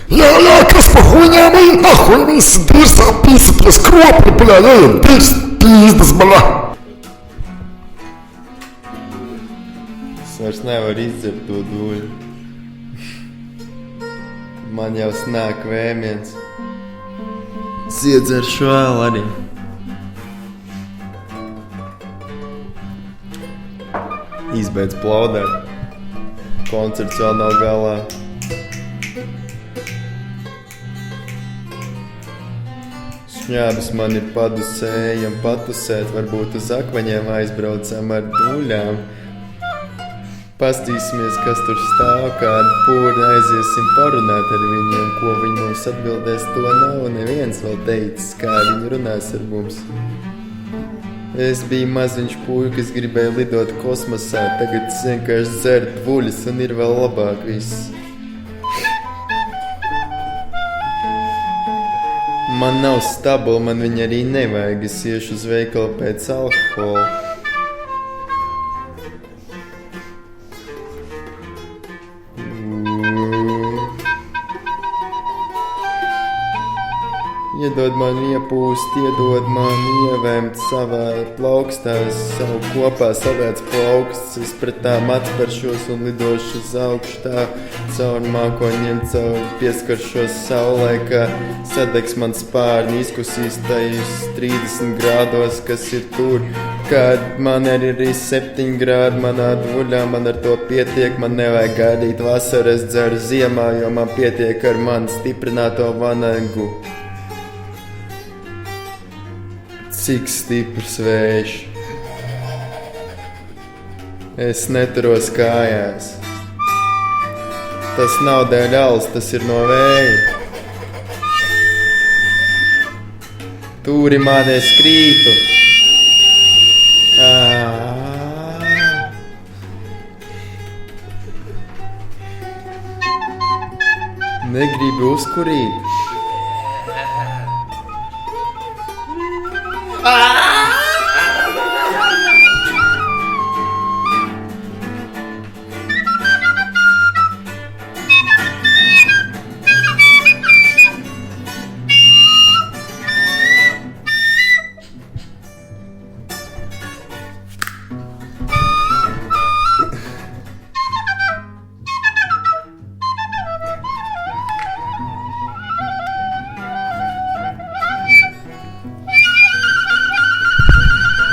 Kas по хуйня мои? Нахуй вы сидишь, записываешь кропли, бля, ты пиздец, бля. Es vairs nevaru izdzert to dūļu. Man jau snāk vēmiens. Es iedzeršu vēl arī. Izbeidz plaudēt. Koncerts vēl nav galā. Šņābis man ir padusējam patusēt. Varbūt uz akmeņiem aizbraucam ar dūļām. Pastīsimies, kas tur stāv, kādu pūri aiziesim parunāt ar viņiem, ko viņi mums atbildēs, to nav neviens vēl teicis, kā viņi runās ar mums. Es biju maziņš puikas, gribēju lidot kosmosā, tagad es vienkārši dzeru dvuļas un ir vēl labāk viss. Man nav stabula, man viņa arī nevajag, es iešu uz veikalu pēc alkohola. Iedod man iepūst, iedod man ievēmt savā plaukstā, savu kopā savēc plauksts, es pret tām atsperšos un lidošu uz augšu tā, caur mākoņiem, caur pieskaršos saulē, kā sadegs man spārni, izkusīs tajus 30 grādos, kas ir tur, kad man arī 7 grādi manā dvuļā, man ar to pietiek, man nevajag gaidīt vasaru, es dzeru ziemā, jo man pietiek ar mani stiprināto vanagu. Cik stiprs vējš. Es neturos kājās. Tas nav dēļ alus, tas ir no vēja. Tūri mani es krītu. Negribu uzkurīt.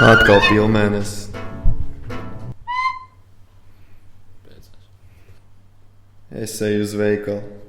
Atkal pilnmēnesis. Es eju uz veikalu.